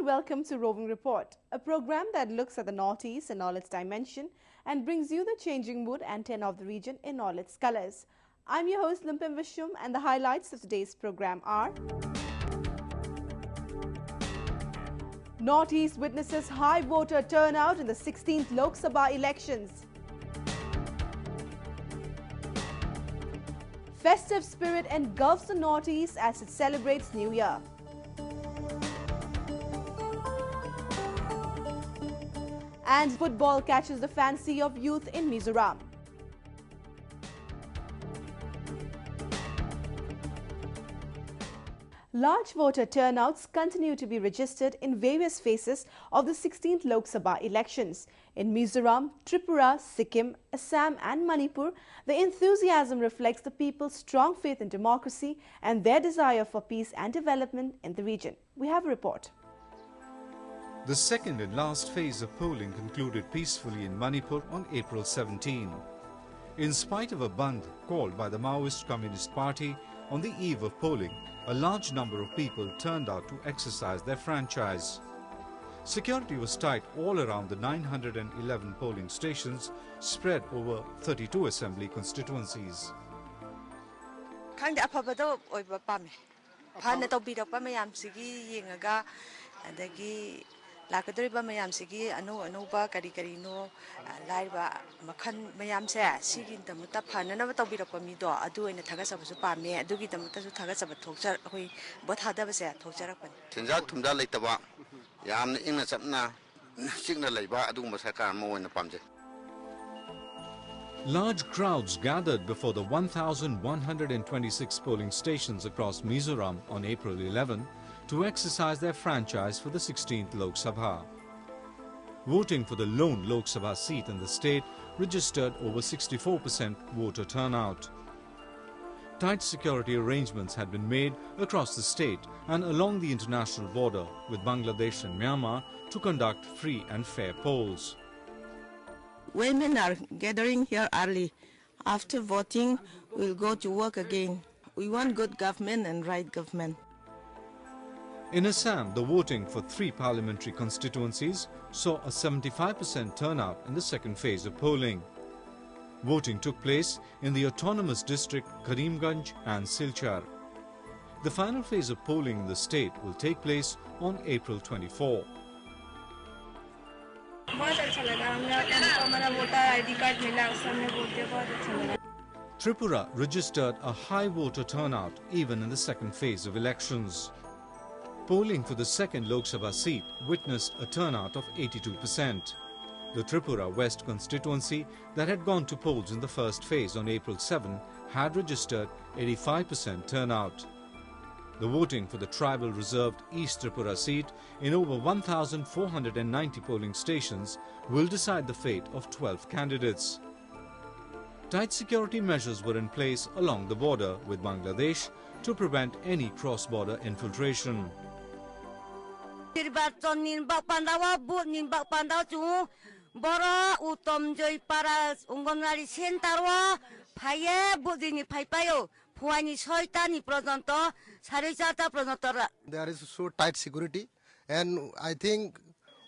and welcome to Roving Report, a program that looks at the Northeast in all its dimension and brings you the changing mood and tenor of the region in all its colors. I'm your host Limpim Vishwam, and the highlights of today's program are: Northeast witnesses high voter turnout in the 16th Lok Sabha elections. Festive spirit engulfs the Northeast as it celebrates New Year. And football catches the fancy of youth in Mizoram. Large voter turnouts continue to be registered in various phases of the 16th Lok Sabha elections. In Mizoram, Tripura, Sikkim, Assam and Manipur, the enthusiasm reflects the people's strong faith in democracy and their desire for peace and development in the region. We have a report. The second and last phase of polling concluded peacefully in Manipur on April 17. In spite of a band called by the Maoist Communist Party on the eve of polling, a large number of people turned out to exercise their franchise. Security was tight all around the 911 polling stations spread over 32 assembly constituencies. Lakadriba mayamsigi anuba kari-karino laiba makhan mayamse sigin tamuta phanana tawbirappa mido adu oina thagasabasu pame adugi tamutasu thagasaba thokjar hoi bothada base thokjarakpani tinja thumda leitaba yamna ingna chapna signa leiba aduguma sarkar ma oina pamje. Large crowds gathered before the 1,126 polling stations across Mizoram on April 11 to exercise their franchise for the 16th Lok Sabha. Voting for the lone Lok Sabha seat in the state registered over 64% voter turnout. Tight security arrangements had been made across the state and along the international border with Bangladesh and Myanmar to conduct free and fair polls. Women are gathering here early. After voting, we'll go to work again. We want good government and right government. In Assam, the voting for 3 parliamentary constituencies saw a 75% turnout in the second phase of polling. Voting took place in the autonomous district Karimganj and Silchar. The final phase of polling in the state will take place on April 24. Tripura registered a high voter turnout even in the second phase of elections. Polling for the second Lok Sabha seat witnessed a turnout of 82%. The Tripura West constituency that had gone to polls in the first phase on April 7 had registered 85% turnout. The voting for the tribal reserved East Tripura seat in over 1,490 polling stations will decide the fate of 12 candidates. Tight security measures were in place along the border with Bangladesh to prevent any cross-border infiltration. There is so tight security, and I think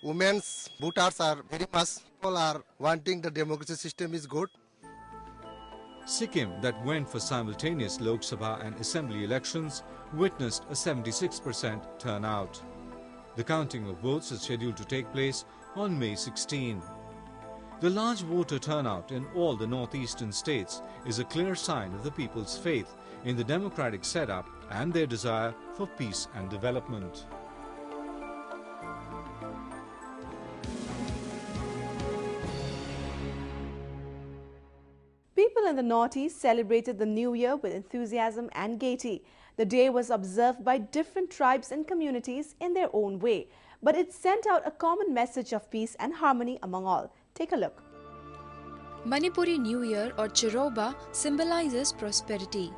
women's voters are very much, people are wanting the democracy system is good. Sikkim, that went for simultaneous Lok Sabha and Assembly elections, witnessed a 76% turnout. The counting of votes is scheduled to take place on May 16. The large voter turnout in all the northeastern states is a clear sign of the people's faith in the democratic setup and their desire for peace and development. People in the Northeast celebrated the New Year with enthusiasm and gaiety. The day was observed by different tribes and communities in their own way, but it sent out a common message of peace and harmony among all. Take a look. Manipuri New Year or Chiroba symbolizes prosperity.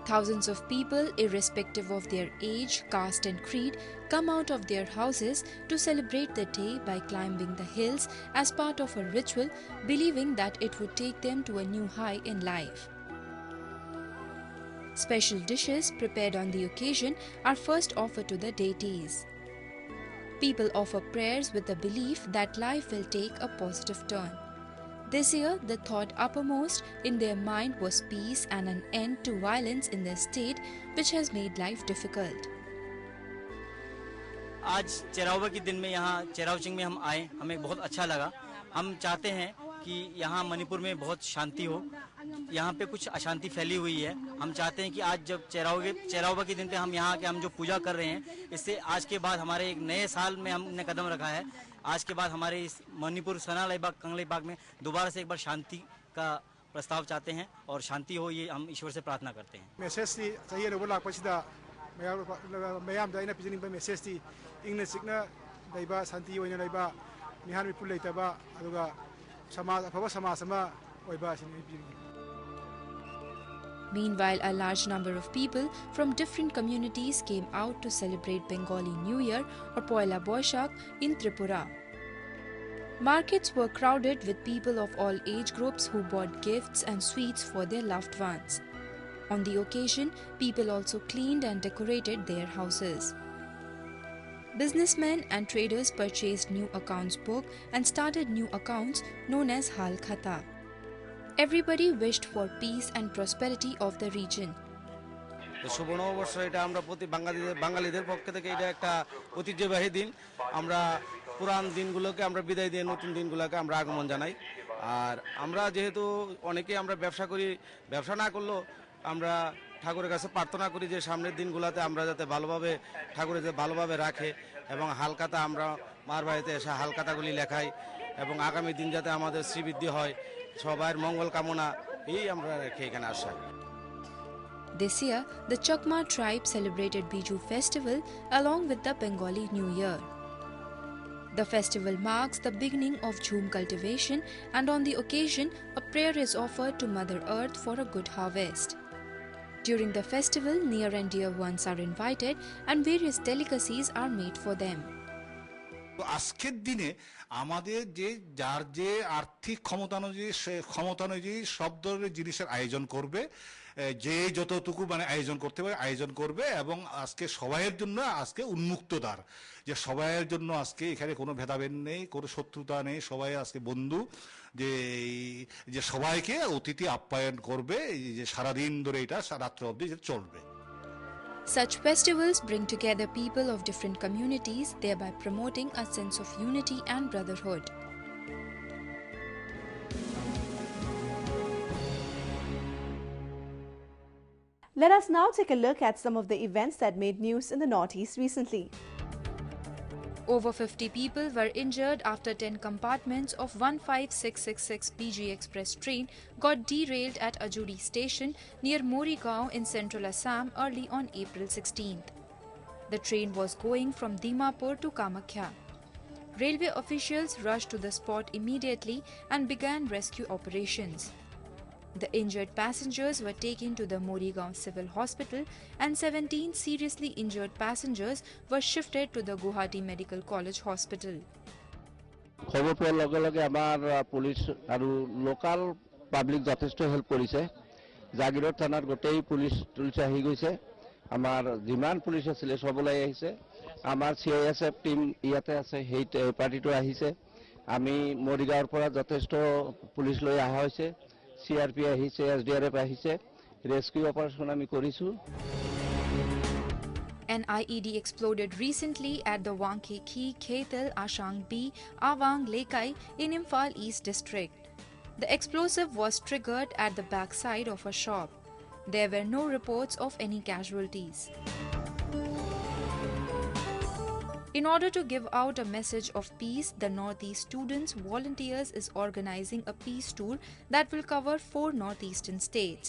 Thousands of people, irrespective of their age, caste and creed, come out of their houses to celebrate the day by climbing the hills as part of a ritual, believing that it would take them to a new high in life. Special dishes prepared on the occasion are first offered to the deities. People offer prayers with the belief that life will take a positive turn. This year, the thought uppermost in their mind was peace and an end to violence in their state, which has made life difficult. आज चेरावा के दिन में यहाँ चेरावचिंग में हम आए, हमें बहुत अच्छा लगा। हम चाहते हैं कि यहाँ मणिपुर में बहुत शांति हो। यहाँ पे कुछ अशांति फैली हुई है। हम चाहते हैं कि आज जब चेरावा के दिन पे हम यहाँ के हम जो पूजा कर रहे हैं, इससे आज के बाद हमारे एक नए साल में हमने कदम रखा है। आज के बाद हमारे इस मणिपुर सनालाई बाग कंगले बाग में दोबारा से एक बार शांति का प्रस्ताव चाहते हैं और शांति हो, ये हम ईश्वर से प्रार्थना करते हैं। मेसेज चाहिए लोग लाख पछिदा मैम दाइना पिजनिंग पे मेसेज इंग्लिश सिकना दाइबा शांति होइना दाइबा निहान मिपुल लेतबा अदुगा समाज अफबा समाज समा ओइबा सिनि पिजनिंग। Meanwhile, a large number of people from different communities came out to celebrate Bengali New Year or Poila Boishakh in Tripura. Markets were crowded with people of all age groups who bought gifts and sweets for their loved ones. On the occasion, people also cleaned and decorated their houses. Businessmen and traders purchased new accounts book and started new accounts known as Hal Khata. Everybody wished for peace and prosperity of the region. শুভ নববর্ষ এটা আমরা প্রতি বাঙালিদের পক্ষ থেকে এটা একটা ঐতিহ্যবাহী দিন। আমরা পুরান দিনগুলোকে আমরা বিদায় দিয়ে নতুন দিনগুলোকে আমরা আগমন জানাই। আর আমরা যেহেতু অনেকে আমরা ব্যবসা করি, ব্যবসা না করলেও আমরা ঠাকুরের কাছে প্রার্থনা করি যে সামনের দিনগুলোতে আমরা যাতে ভালোভাবে ঠাকুরের যে ভালোভাবে রাখে এবং হালকাতা আমরা মার বাড়িতে এসে হালকাতাগুলি লেখাই এবং আগামী দিন যাতে আমাদের শ্রীবৃদ্ধি হয়, সবার মঙ্গল কামনা এই আমরা রেখে এখানে আসা। This year, the Chakma tribe celebrated Biju festival along with the Bengali New Year. The festival marks the beginning of Jhum cultivation, and on the occasion, a prayer is offered to Mother Earth for a good harvest. During the festival, near and dear ones are invited and various delicacies are made for them. আজকের দিনে আমাদের যে যার যে আর্থিক ক্ষমতা অনুযায়ী সে ক্ষমতা অনুযায়ী সব ধরনের জিনিসের আয়োজন করবে, যে যতটুকু মানে আয়োজন করতে পারে আয়োজন করবে এবং আজকে সবাইয়ের জন্য আজকে উন্মুক্তদার, যে সবাইয়ের জন্য আজকে এখানে কোনো ভেদাভেদ নেই, কোনো শত্রুতা নেই, সবাই আজকে বন্ধু, যে সবাইকে অতিথি আপ্যায়ন করবে, যে সারাদিন ধরে এটা রাত্র অবধি চলবে। Such festivals bring together people of different communities, thereby promoting a sense of unity and brotherhood. Let us now take a look at some of the events that made news in the Northeast recently. Over 50 people were injured after 10 compartments of 15666 BG Express train got derailed at Ajuri station near Morigaon in central Assam early on April 16th. The train was going from Dimapur to Kamakhya. Railway officials rushed to the spot immediately and began rescue operations. The injured passengers were taken to the Morigaon Civil Hospital and 17 seriously injured passengers were shifted to the Guwahati Medical College Hospital. খবর পাওয়ার লগে লগে আমার police আর local public যথেষ্ট help কৰিছে। জাগিরোড থানার গোটেই police আহি গৈছে, আমার যিমান পুলিশ আছিল সব ওলাই আহিছে, আমার CISF টিম ইয়াতে আছে, সেই পার্টিটো আহিছে। আমি মৰিগাঁৱৰ পৰা যথেষ্ট পুলিশ লৈ আহা হৈছে, CRP আহিছে, SDRF আহিছে, রেস্কিউ অপারেশন আমি করিছো। An IED exploded recently at the Wangkeki, Khethel, Ashang B, Awang, Lekai in Imphal East District. The explosive was triggered at the backside of a shop. There were no reports of any casualties. In order to give out a message of peace, the Northeast Students Volunteers is organizing a peace tour that will cover 4 northeastern states.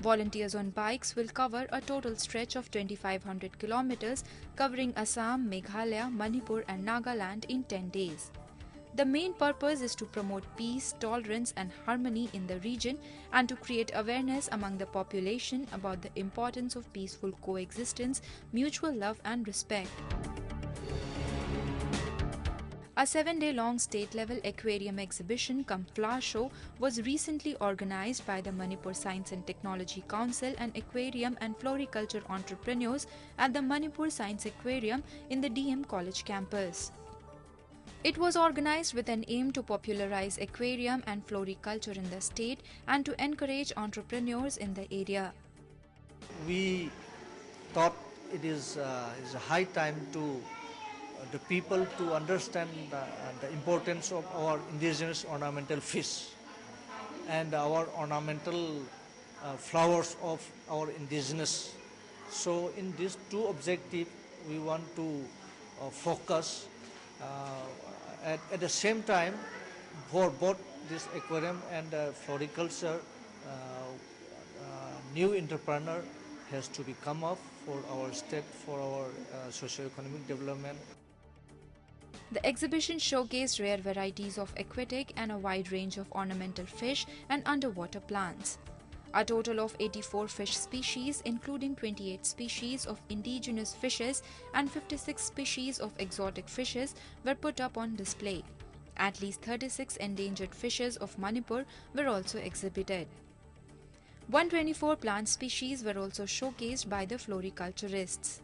Volunteers on bikes will cover a total stretch of 2500 kilometers covering Assam, Meghalaya, Manipur and Nagaland in 10 days. The main purpose is to promote peace, tolerance and harmony in the region and to create awareness among the population about the importance of peaceful coexistence, mutual love and respect. A 7-day-long state-level aquarium exhibition cum flower show was recently organized by the Manipur Science and Technology Council and aquarium and floriculture entrepreneurs at the Manipur Science Aquarium in the DM College campus. It was organized with an aim to popularize aquarium and floriculture in the state and to encourage entrepreneurs in the area. We thought it is a high time to the people to understand the importance of our indigenous ornamental fish and our ornamental flowers of our indigenous. So in these two objectives, we want to focus at the same time for both this aquarium and floriculture. New entrepreneur has to be come up for our state, for our socio-economic development. The exhibition showcased rare varieties of aquatic and a wide range of ornamental fish and underwater plants. A total of 84 fish species, including 28 species of indigenous fishes and 56 species of exotic fishes, were put up on display. At least 36 endangered fishes of Manipur were also exhibited. 124 plant species were also showcased by the floriculturists.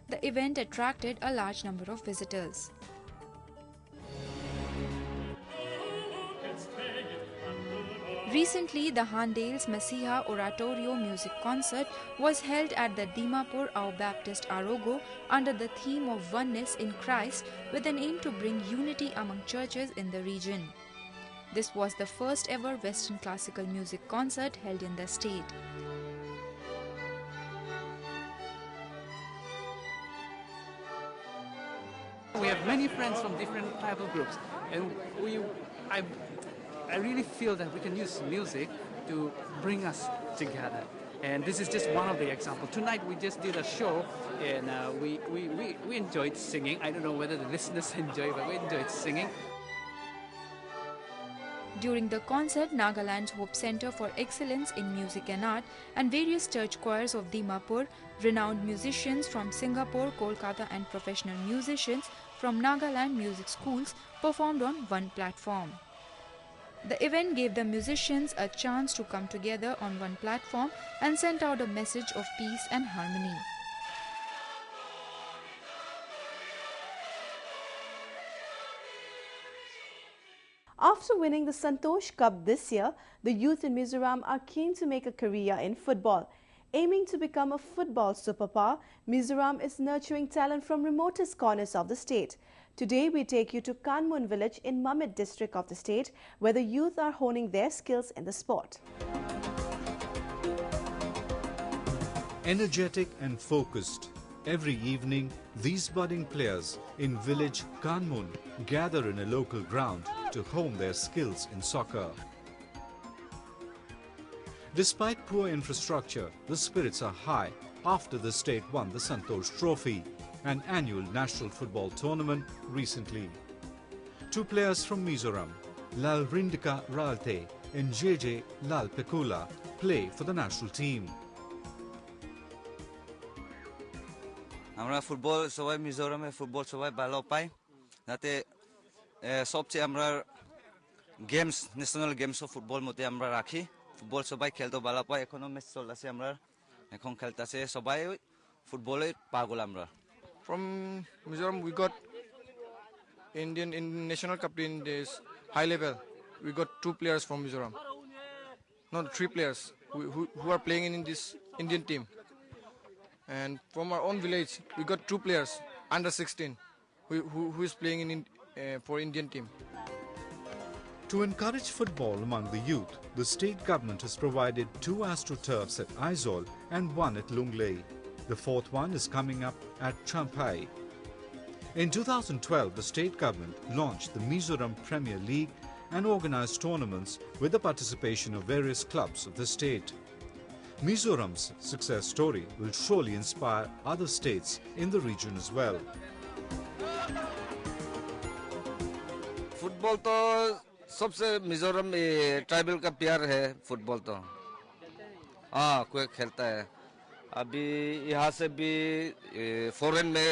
The event attracted a large number of visitors. Recently, the Handale's Masiha Oratorio music concert was held at the Dimapur Ao Baptist Arogo under the theme of Oneness in Christ, with an aim to bring unity among churches in the region. This was the first ever Western classical music concert held in the state. We have many friends from different tribal groups, and I really feel that we can use music to bring us together. And this is just one of the examples. Tonight we just did a show, and we enjoyed singing. I don't know whether the listeners enjoy, but we enjoyed singing. During the concert, Nagaland's Hope Center for Excellence in Music and Art and various church choirs of Dimapur, renowned musicians from Singapore, Kolkata and professional musicians from Nagaland music schools performed on one platform. The event gave the musicians a chance to come together on one platform and sent out a message of peace and harmony. After winning the Santosh Cup this year, the youth in Mizoram are keen to make a career in football. Aiming to become a football superpower, Mizoram is nurturing talent from remotest corners of the state. Today, we take you to Kanmun village in Mamit district of the state, where the youth are honing their skills in the sport. Energetic and focused, every evening, these budding players in village Kanmun gather in a local ground to hone their skills in soccer. Despite poor infrastructure, the spirits are high after the state won the Santosh Trophy, an annual national football tournament, recently. Two players from Mizoram, Lal Rindika Ralte and JJ Lal Pekula, play for the national team. আমরা football সবাই মিজোরামে football সবাই ভালো পাই যাতে সবচেয়ে আমরা games national games of football মতে আমরা রাখি ফুটবল সবাই খেলতে ভালো পাই এখনো ম্যাচ চলতেছে আমরা এখন খেলতেছে সবাই ফুটবলে পাগল আমরা From Mizoram we got Indian national cup in this high level. We got 2 players from Mizoram. Not 3 players who are playing in this Indian team. And from our own village, we got 2 players under 16 who is playing for Indian team. To encourage football among the youth, the state government has provided 2 AstroTurfs at Aizawl and 1 at Lunglei. The 4th one is coming up at Champai. In 2012, the state government launched the Mizoram Premier League and organized tournaments with the participation of various clubs of the state. Mizoram's success story will surely inspire other states in the region as well. Football तो सबसे Mizoram tribal का प्यार है football तो हाँ कोई खेलता है अभी यहाँ से भी फॉरेन में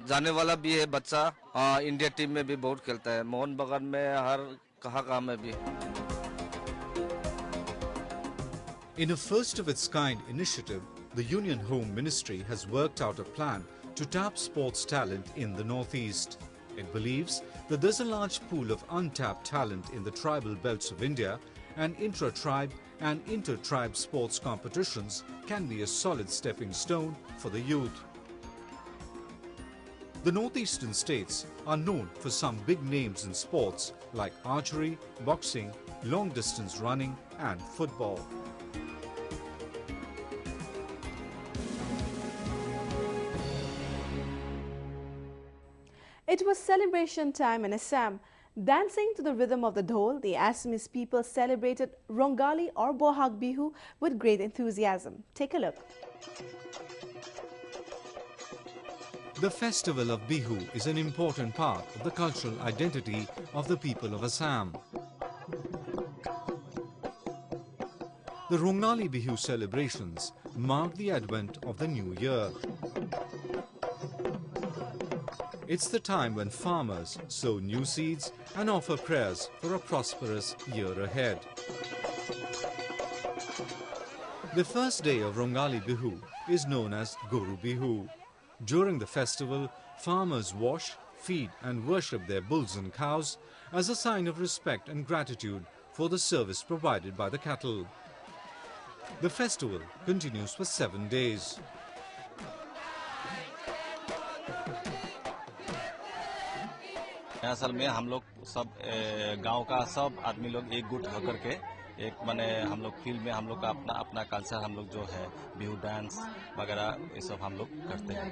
जाने वाला भी है बच्चा हाँ, इंडिया टीम में भी बहुत खेलता है, मोहन बागान में हर कहाँ में भी. In a first-of-its-kind initiative, the Union Home Ministry has worked out a plan to tap sports talent in the Northeast. It believes that there's a large pool of untapped talent in the tribal belts of India, and intra-tribe and inter-tribe sports competitions can be a solid stepping stone for the youth. The northeastern states are known for some big names in sports like archery, boxing, long-distance running and football. It was celebration time in Assam. Dancing to the rhythm of the dhol, the Assamese people celebrated Rongali or Bohag Bihu with great enthusiasm. Take a look. The festival of Bihu is an important part of the cultural identity of the people of Assam. The Rongali Bihu celebrations mark the advent of the new year. It's the time when farmers sow new seeds and offer prayers for a prosperous year ahead. The first day of Rongali Bihu is known as Guru Bihu. During the festival, farmers wash, feed and worship their bulls and cows as a sign of respect and gratitude for the service provided by the cattle. The festival continues for 7 days. असल में हम लोग सब गांव का सब आदमी लोग एक गुट होकर के एक माने हम लोग फील्ड में हम लोग का अपना अपना कल्चर हम लोग जो है बिहू डांस वगैरह ये सब हम लोग करते हैं.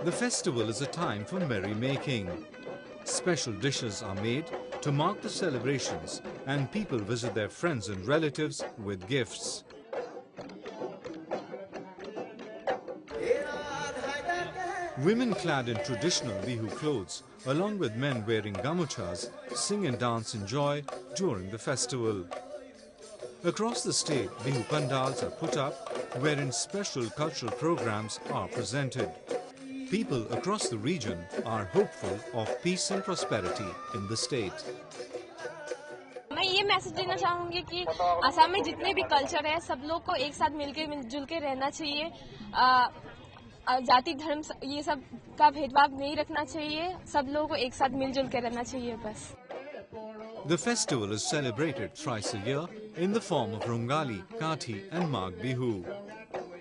The festival is a time for merrymaking. Special dishes are made to mark the celebrations and people visit their friends and relatives with gifts. Women clad in traditional Bihu clothes, along with men wearing gamuchas, sing and dance in joy during the festival. Across the state, Bihu pandals are put up, wherein special cultural programs are presented. People across the region are hopeful of peace and prosperity in the state. मैं ये message देना चाहूँगी कि असम में जितने भी culture है सब लोग को एक साथ मिलजुल के रहना चाहिए. जाति धर्म ये सब का भेदभाव नहीं रखना चाहिए. सब लोगों को एक साथ मिलजुल के रहना चाहिए बस. The festival is celebrated thrice a year in the form of Rongali, Kathi and Magh Bihu.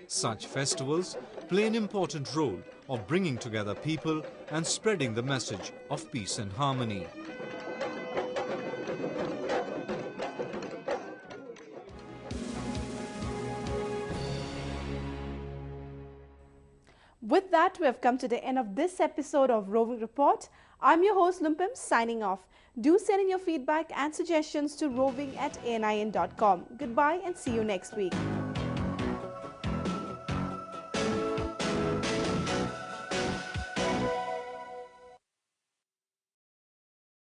Such festivals play an important role of bringing together people and spreading the message of peace and harmony. With that, we have come to the end of this episode of Roving Report. I'm your host Lumpim, signing off. Do send in your feedback and suggestions to roving@anin.com. Goodbye and see you next week.